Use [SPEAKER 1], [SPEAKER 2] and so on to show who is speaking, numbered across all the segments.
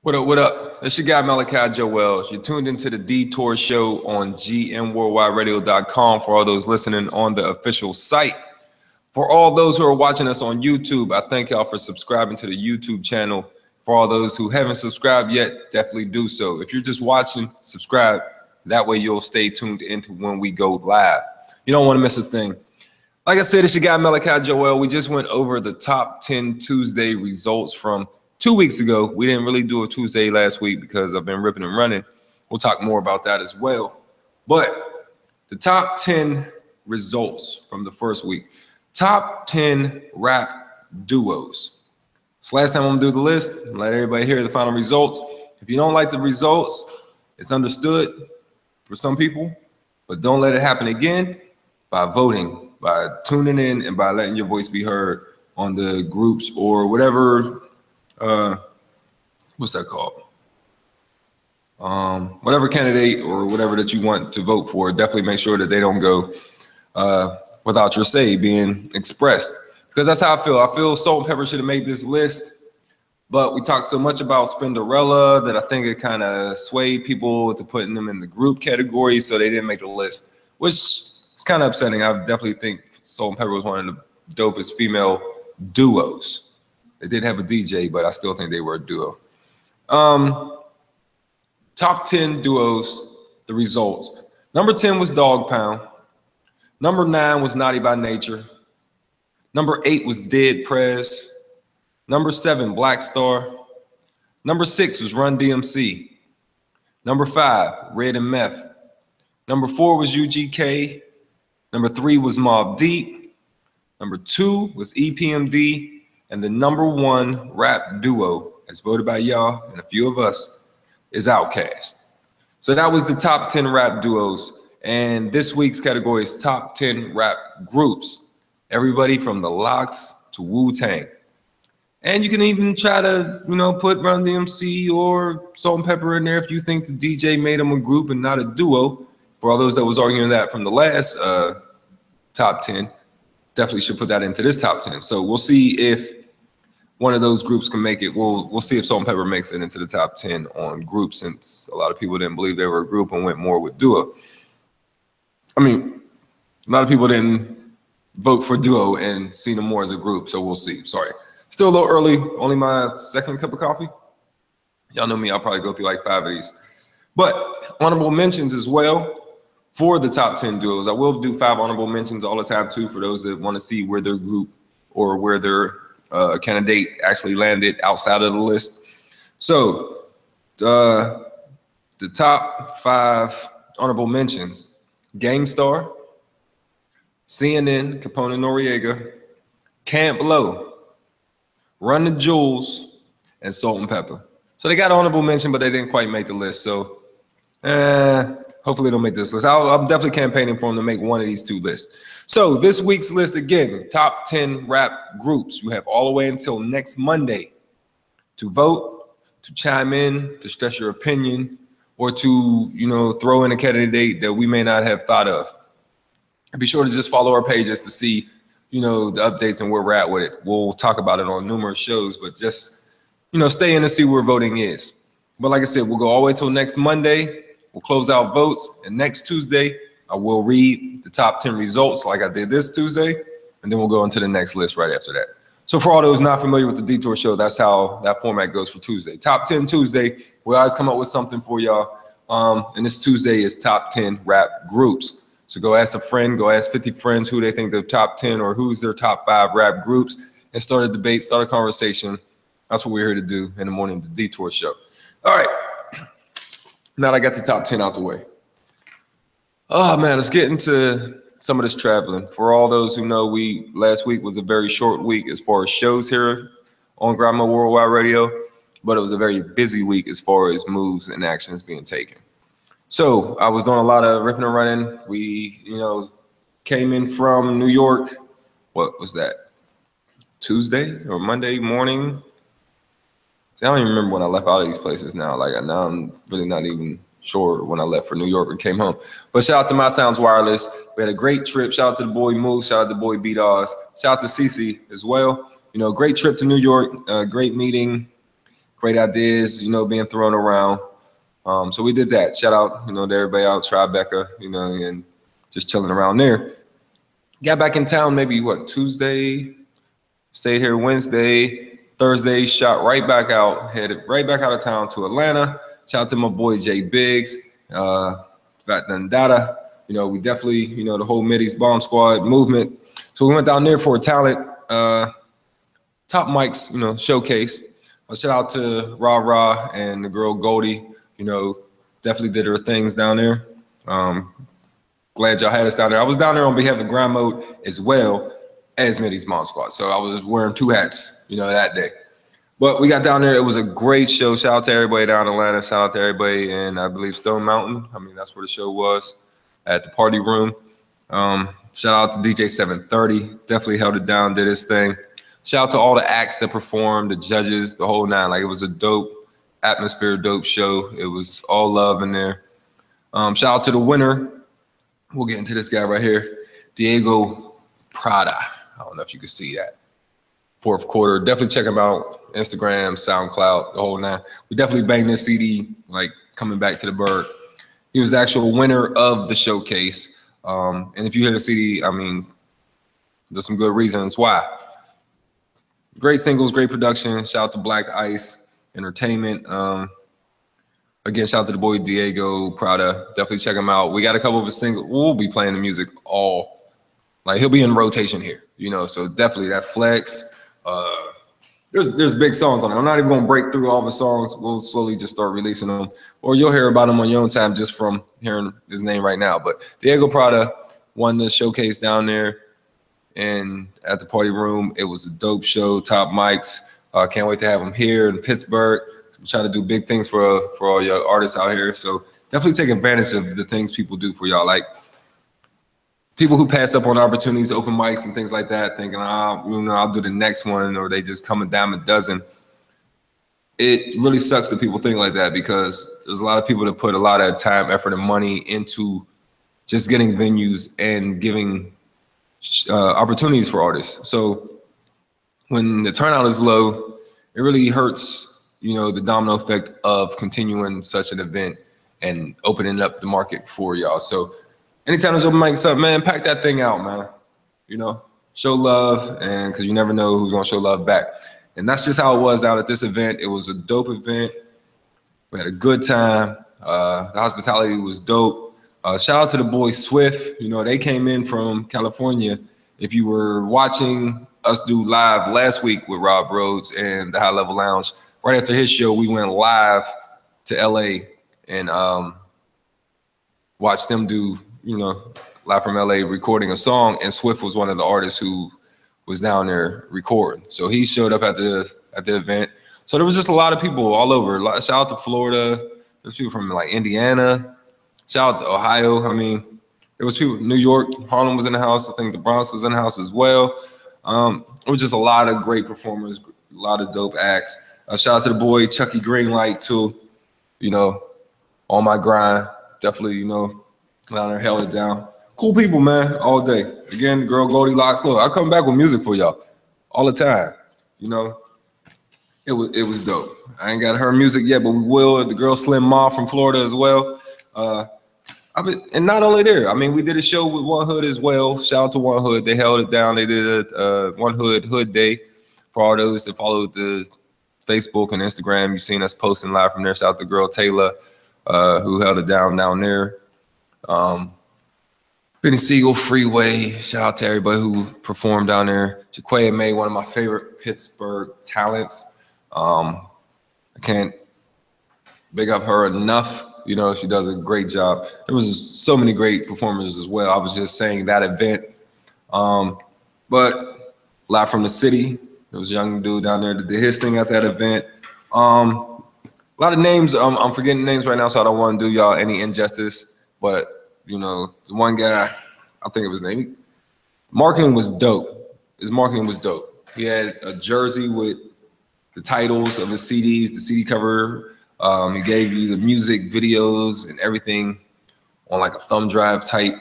[SPEAKER 1] What up, what up? It's your guy Malachi Joel. You're tuned into the Detour Show on GMWorldWideRadio.com for all those listening on the official site. For all those who are watching us on YouTube, I thank y'all for subscribing to the YouTube channel. For all those who haven't subscribed yet, definitely do so. If you're just watching, subscribe. That way you'll stay tuned into when we go live. You don't want to miss a thing. Like I said, it's your guy Malachi Joel. We just went over the top 10 Tuesday results from 2 weeks ago. We didn't really do a Tuesday last week because I've been ripping and running. We'll talk more about that as well. But the top 10 results from the first week. Top 10 rap duos. So last time I'm gonna do the list and let everybody hear the final results. If you don't like the results, it's understood for some people, but don't let it happen again by voting, by tuning in, and by letting your voice be heard on the groups or whatever. What's that called? Whatever candidate or whatever that you want to vote for, definitely make sure that they don't go without your say being expressed, because that's how I feel. I feel Salt and Pepper should have made this list, but we talked so much about Spinderella that I think it kind of swayed people to putting them in the group category, so they didn't make the list, which is kind of upsetting. I definitely think Salt and Pepper was one of the dopest female duos. They did have a DJ, but I still think they were a duo. Top 10 duos, the results. Number 10 was Dog Pound. Number 9 was Naughty by Nature. Number 8 was Dead Prez. Number 7, Black Star. Number 6 was Run DMC. Number 5, Red and Meth. Number 4 was UGK. Number 3 was Mobb Deep. Number 2 was EPMD. And the number 1 rap duo, as voted by y'all and a few of us, is Outkast. So that was the top 10 rap duos. And this week's category is top 10 rap groups. Everybody from the Lox to Wu-Tang. And you can even try to, put Run DMC or Salt and Pepper in there if you think the DJ made them a group and not a duo. For all those that was arguing that from the last top 10, definitely should put that into this top 10. So we'll see if one of those groups can make it. We'll see if Salt and Pepper makes it into the top 10 on group, since a lot of people didn't believe they were a group and went more with duo. I mean, a lot of people didn't vote for duo and see them more as a group, so we'll see. Sorry. Still a little early, only my second cup of coffee. Y'all know me, I'll probably go through like 5 of these. But honorable mentions as well for the top 10 duos. I will do 5 honorable mentions all the time too, for those that want to see where their group or where their candidate actually landed outside of the list. So the top 5 honorable mentions: Gangstar, CNN, Capone Noriega, Camp Low, Run the Jewels, and Salt and Pepper. So they got honorable mention, but they didn't quite make the list. So hopefully they'll make this list. I'm definitely campaigning for them to make one of these 2 lists. So this week's list, again, top 10 rap groups. You have all the way until next Monday to vote, to chime in, to stress your opinion, or to, throw in a candidate that we may not have thought of. And be sure to just follow our pages to see, the updates and where we're at with it. We'll talk about it on numerous shows, but just, stay in to see where voting is. But like I said, we'll go all the way till next Monday. We'll close out votes, and next Tuesday, I will read the top 10 results like I did this Tuesday, and then we'll go into the next list right after that. So for all those not familiar with the Detour Show, that's how that format goes for Tuesday. Top 10 Tuesday, we always come up with something for y'all. And this Tuesday is top 10 rap groups. So go ask a friend, go ask 50 friends who they think the top 10 or who's their top 5 rap groups, and start a debate, start a conversation. That's what we're here to do in the morning, the Detour Show. All right. Now that I got the top 10 out the way. Oh man, let's get into some of this traveling. For all those who know, last week was a very short week as far as shows here on Grandma Worldwide Radio, but it was a very busy week as far as moves and actions being taken. So I was doing a lot of ripping and running. We, came in from New York. What was that? Tuesday or Monday morning? See, I don't even remember when I left out of these places now. Now I'm really not even sure when I left for New York and came home. But shout out to My Sounds Wireless. We had a great trip. Shout out to the boy Moose. Shout out to the boy B-Dawes. Shout out to Cece as well. Great trip to New York. Great meeting. great ideas, you know, being thrown around. So we did that. Shout out, you know, to everybody out, Tribeca, you know, and just chilling around there. Got back in town maybe what, Tuesday? Stayed here Wednesday, Thursday, shot right back out, headed right back out of town to Atlanta. Shout out to my boy Jay Biggs, Fat Data. You know, we definitely, you know, the whole Middies Bomb Squad movement. So we went down there for a talent top mics, you know, showcase. Shout out to Ra Ra and the girl Goldie. You know, definitely did her things down there. Glad y'all had us down there. I was down there on behalf of Grind Mode as well as Middies Bomb Squad. So I was wearing two hats, you know, that day. But we got down there. It was a great show. Shout out to everybody down in Atlanta. Shout out to everybody in, I believe, Stone Mountain. I mean, that's where the show was, at the party room. Shout out to DJ 730. Definitely held it down, did his thing. Shout out to all the acts that performed, the judges, the whole nine. Like, it was a dope atmosphere, dope show. It was all love in there. Shout out to the winner. We'll get into this guy right here, Diego Prada. I don't know if you can see that. Fourth quarter. Definitely check him out. Instagram, SoundCloud, the whole nine. We definitely banged this CD, like, coming back to the bird. He was the actual winner of the showcase. And if you hear the CD, I mean, there's some good reasons why. Great singles, great production. Shout out to Black Ice Entertainment. Again, shout out to the boy Diego Prada. Definitely check him out. We got a couple of his singles. We'll be playing the music all, like, he'll be in rotation here, you know. So definitely that Flex. There's big songs on it. I'm not even gonna break through all the songs. We'll slowly just start releasing them, or you'll hear about them on your own time just from hearing his name right now. But Diego Prada won the showcase down there and at the party room. It was a dope show, top mics. Can't wait to have him here in Pittsburgh. We try to do big things for all your artists out here. So definitely take advantage of the things people do for y'all. Like, people who pass up on opportunities, open mics and things like that, thinking, you know, I'll do the next one, or they just come a dime a dozen. It really sucks that people think like that, because there's a lot of people that put a lot of time, effort, and money into just getting venues and giving opportunities for artists. So when the turnout is low, it really hurts, you know, the domino effect of continuing such an event and opening up the market for y'all. So anytime there's open mics up, man, pack that thing out, man. You know, show love, and because you never know who's gonna show love back. And that's just how it was out at this event. It was a dope event. We had a good time. The hospitality was dope. Shout out to the boys Swift. You know, they came in from California. If you were watching us do live last week with Rob Rhodes and the High Level Lounge, right after his show, we went live to LA and watched them do, you know, live from LA recording a song. And Swift was one of the artists who was down there recording. So he showed up at the event. So there was just a lot of people all over. Shout out to Florida. There's people from like Indiana. Shout out to Ohio. I mean, there was people, New York, Harlem was in the house. I think the Bronx was in the house as well. It was just a lot of great performers, a lot of dope acts. Shout out to the boy Chucky Greenlight too. You know, on my grind, definitely, you know, down there, held it down. Cool people, man, all day. Again, girl Goldilocks. Look, I come back with music for y'all all the time. You know, it was dope. I ain't got her music yet, but we will. The girl Slim Ma from Florida as well. And not only there, I mean, we did a show with One Hood as well. Shout out to One Hood. They held it down. They did a One Hood Day for all those that followed the Facebook and Instagram. You've seen us posting live from there. Shout out to girl Taylor, who held it down there. Benny Siegel, Freeway. Shout out to everybody who performed down there. Jaquia May, one of my favorite Pittsburgh talents. I can't big up her enough. You know, she does a great job. There was so many great performers as well. I was just saying that event. But live from the city, there was a young dude down there that did his thing at that event. A lot of names, I'm forgetting names right now, so I don't want to do y'all any injustice. But, you know, the one guy, I think it was his name. Marketing was dope. His marketing was dope. He had a jersey with the titles of his CDs, the CD cover. He gave you the music videos and everything on like a thumb drive type.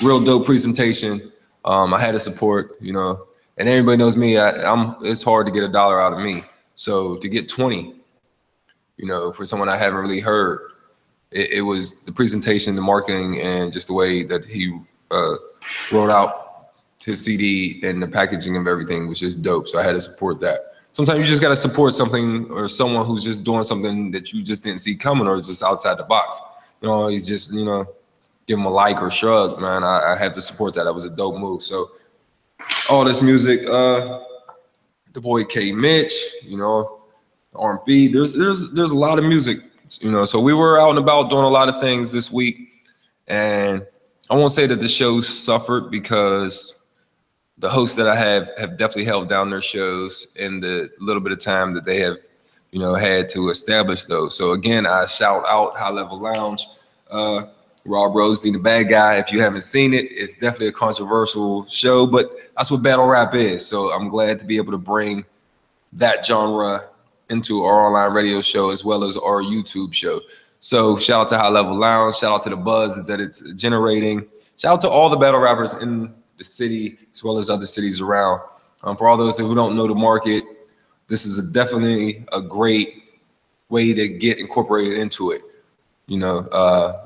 [SPEAKER 1] Real dope presentation. I had to support, you know, and everybody knows me. It's hard to get $1 out of me. So to get 20, you know, for someone I haven't really heard, it was the presentation, the marketing, and just the way that he wrote out his CD and the packaging of everything was just dope. So I had to support that. Sometimes you just got to support something or someone who's just doing something that you just didn't see coming or just outside the box. You know, he's just, you know, give him a like or shrug, man. I had to support that. That was a dope move. So all this music, the boy K Mitch, you know, R&B, there's a lot of music, you know. So we were out and about doing a lot of things this week, and I won't say that the show suffered because the hosts that I have definitely held down their shows in the little bit of time that they have, you know, had to establish those. So again, I shout out High Level Lounge, Rob Rosedine, the bad guy. If you haven't seen it, it's definitely a controversial show, but that's what battle rap is. So I'm glad to be able to bring that genre into our online radio show as well as our YouTube show. So shout out to High Level Lounge, shout out to the buzz that it's generating. Shout out to all the battle rappers in the city as well as other cities around. For all those who don't know the market, this is definitely a great way to get incorporated into it. You know,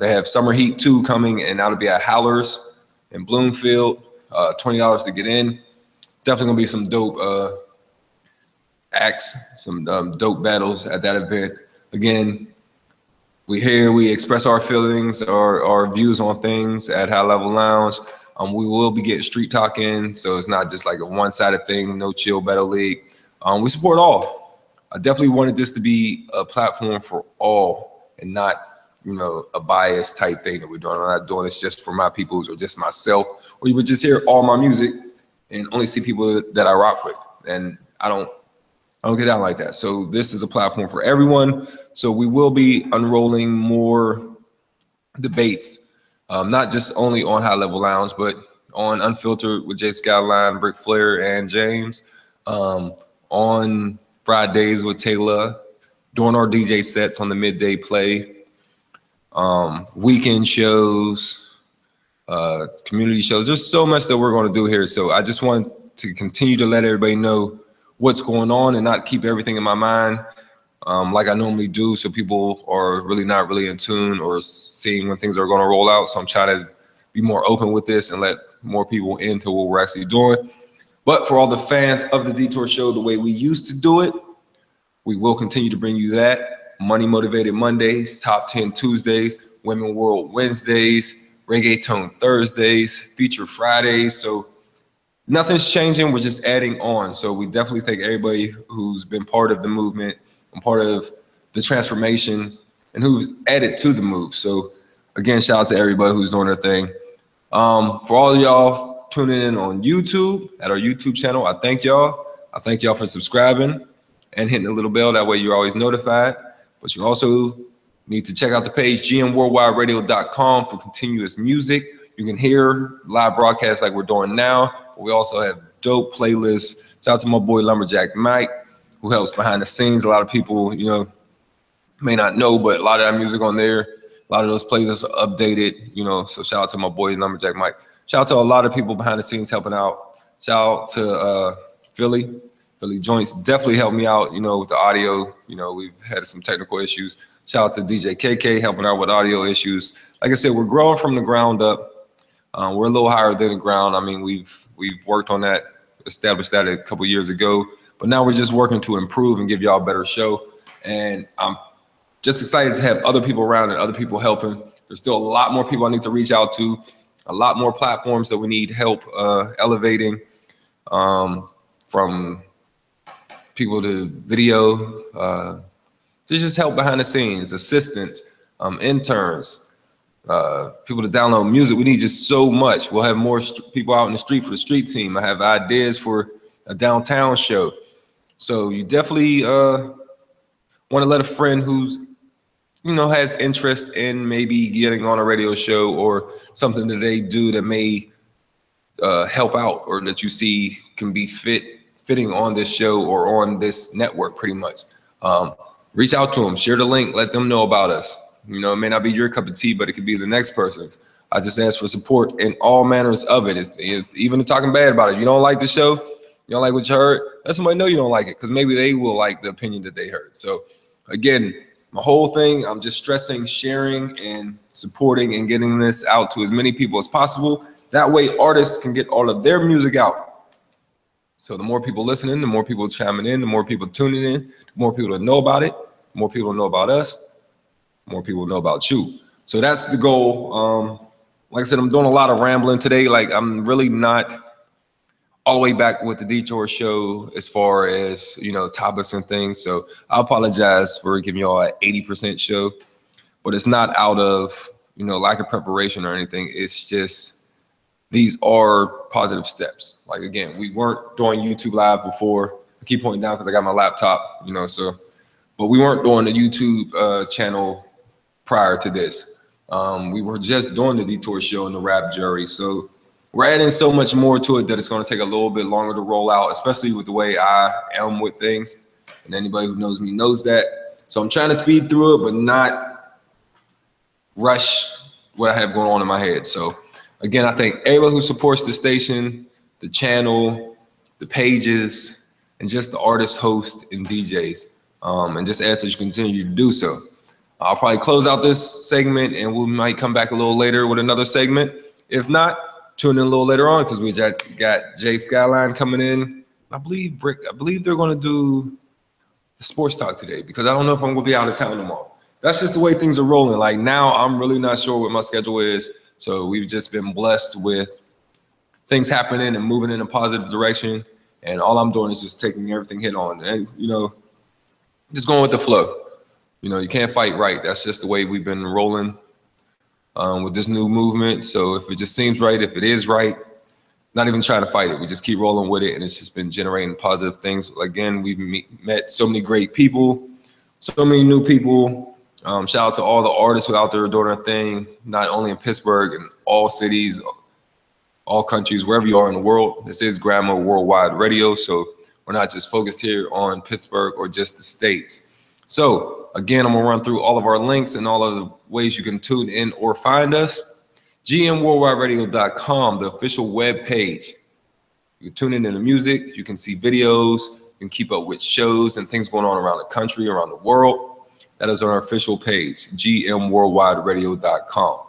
[SPEAKER 1] they have Summer Heat 2 coming, and that'll be at Howlers in Bloomfield, $20 to get in. Definitely gonna be some dope acts, some dope battles at that event. Again, we express our feelings, our views on things at High Level Lounge. We will be getting street talk in, so it's not just like a one-sided thing, no chill battle league. We support all. I definitely wanted this to be a platform for all and not, you know, a bias type thing that we're doing. I'm not doing this just for my peoples or just myself, or you would just hear all my music and only see people that I rock with. And I don't get down like that. So this is a platform for everyone. So we will be unrolling more debates. Not just only on High Level Lounge, but on Unfiltered with Jay Skyline, Brick Flair, and James. On Fridays with Taylor, during our DJ sets on the midday play, weekend shows, community shows. There's so much that we're going to do here. So I just want to continue to let everybody know what's going on and not keep everything in my mind like I normally do, so people are really not really in tune or seeing when things are going to roll out. So I'm trying to be more open with this and let more people into what we're actually doing. But for all the fans of the Detour Show, the way we used to do it, we will continue to bring you that. Money Motivated Mondays, Top 10 Tuesdays, Women World Wednesdays, Reggaeton Thursdays, Feature Fridays. So nothing's changing. We're just adding on. So we definitely thank everybody who's been part of the movement and part of the transformation and who's added to the move. So again, shout out to everybody who's doing their thing. For all of y'all tuning in on YouTube, at our YouTube channel, I thank y'all. I thank y'all for subscribing and hitting the little bell. That way you're always notified. But you also need to check out the page, gmworldwideradio.com, for continuous music. You can hear live broadcasts like we're doing now. But we also have dope playlists. Shout out to my boy Lumberjack Mike, who helps behind the scenes. A lot of people, you know, may not know, but a lot of that music on there, a lot of those playlists are updated, you know. So shout out to my boy Lumberjack Mike. Shout out to a lot of people behind the scenes helping out. Shout out to Philly Joints, definitely helped me out, you know, with the audio. You know, we've had some technical issues. Shout out to DJ KK helping out with audio issues. Like I said, we're growing from the ground up. We're a little higher than the ground. I mean, we've worked on that, established that a couple years ago, but now we're just working to improve and give y'all a better show. And I'm just excited to have other people around and other people helping. There's still a lot more people I need to reach out to, a lot more platforms that we need help elevating, from people to video, to just help behind the scenes, assistants, interns, people to download music. We need just so much. We'll have more people out in the street for the street team. I have ideas for a downtown show. So you definitely want to let a friend who's, you know, has interest in maybe getting on a radio show or something that they do that may help out, or that you see can be fitting on this show or on this network pretty much. Reach out to them, share the link, let them know about us. You know, it may not be your cup of tea, but it could be the next person's. I just ask for support in all manners of it. It's even talking bad about it. If you don't like the show, You don't like what you heard? Let somebody know you don't like it, because maybe they will like the opinion that they heard. So again, my whole thing, I'm just stressing sharing and supporting and getting this out to as many people as possible. That way artists can get all of their music out. So the more people listening, the more people chiming in, the more people tuning in, the more people that know about it, the more people know about us, the more people know about you. So that's the goal. Like I said, I'm doing a lot of rambling today. Like, I'm really not all the way back with the Detour Show as far as, you know, topics and things. So I apologize for giving y'all an 80% show, but it's not out of, you know, lack of preparation or anything. It's just, these are positive steps. Like, again, we weren't doing YouTube Live before. I keep pointing down because I got my laptop, you know, so, but we weren't doing the YouTube channel prior to this. We were just doing the Detour Show and the Rap Jury. So we're adding so much more to it that it's going to take a little bit longer to roll out, especially with the way I am with things. And anybody who knows me knows that. So I'm trying to speed through it, but not rush what I have going on in my head. So again, I thank everyone who supports the station, the channel, the pages, and just the artists, hosts, and DJs. And just ask that you continue to do so. I'll probably close out this segment and we might come back a little later with another segment. If not, tune in a little later on, because we just got Jay Skyline coming in. I believe they're going to do the sports talk today, because I don't know if I'm going to be out of town tomorrow. That's just the way things are rolling. Like, now I'm really not sure what my schedule is. So we've just been blessed with things happening and moving in a positive direction. And all I'm doing is just taking everything head on and, you know, just going with the flow. You know, you can't fight right. That's just the way we've been rolling with this new movement. So if it just seems right, if it is right, not even trying to fight it. We just keep rolling with it, and it's just been generating positive things. Again, we've met so many great people, so many new people. Shout out to all the artists who are out there doing their thing, not only in Pittsburgh and all cities, all countries, wherever you are in the world. This is Grandma Worldwide Radio, so we're not just focused here on Pittsburgh or just the States. So again, I'm gonna run through all of our links and all of the ways you can tune in or find us. GMWorldwideRadio.com, the official web page. You can tune in to the music, you can see videos, you can keep up with shows and things going on around the country, around the world. That is on our official page, GMWorldwideRadio.com.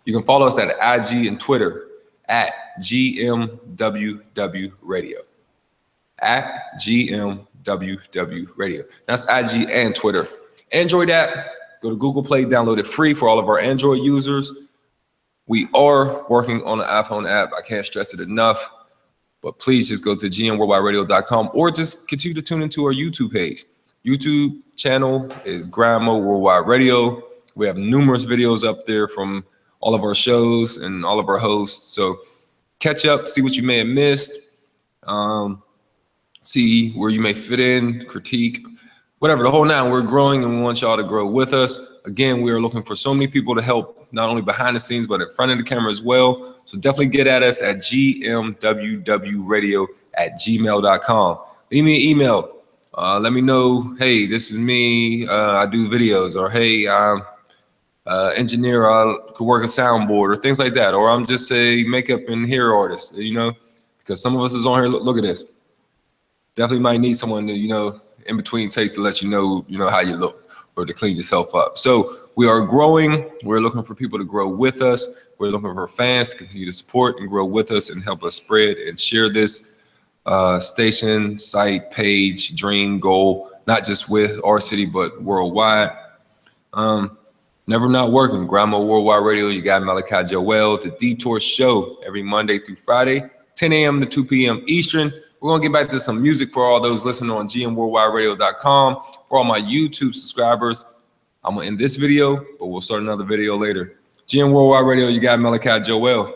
[SPEAKER 1] You can follow us at IG and Twitter at GMWW Radio. At GMWW Radio. That's IG and Twitter. Android app, go to Google Play, download it free for all of our Android users. We are working on an iPhone app. I can't stress it enough, but please just go to GMWorldwideRadio.com or just continue to tune into our YouTube page. YouTube channel is Grandma Worldwide Radio. We have numerous videos up there from all of our shows and all of our hosts. So catch up, see what you may have missed, see where you may fit in, critique, whatever, the whole nine. We're growing and we want y'all to grow with us. Again, we are looking for so many people to help, not only behind the scenes, but in front of the camera as well. So definitely get at us at gmwwradio@gmail.com. Leave me an email. Let me know, hey, this is me. I do videos, or hey, I'm engineer. I could work a soundboard, or things like that. Or I'm just a makeup and hair artist, you know, because some of us is on here. Look at this. Definitely might need someone to, you know, in between takes to let you know how you look, or to clean yourself up. So we are growing. We're looking for people to grow with us. We're looking for fans to continue to support and grow with us and help us spread and share this station, site, page, dream, goal, not just with our city, but worldwide. Never not working. Grandma Worldwide Radio. You got Malachi Joel, the Detour Show, every Monday through Friday, 10 a.m. to 2 p.m. Eastern. We're going to get back to some music for all those listening on GMWorldwideRadio.com. For all my YouTube subscribers, I'm going to end this video, but we'll start another video later. GM Worldwide Radio, you got Malachi Joel.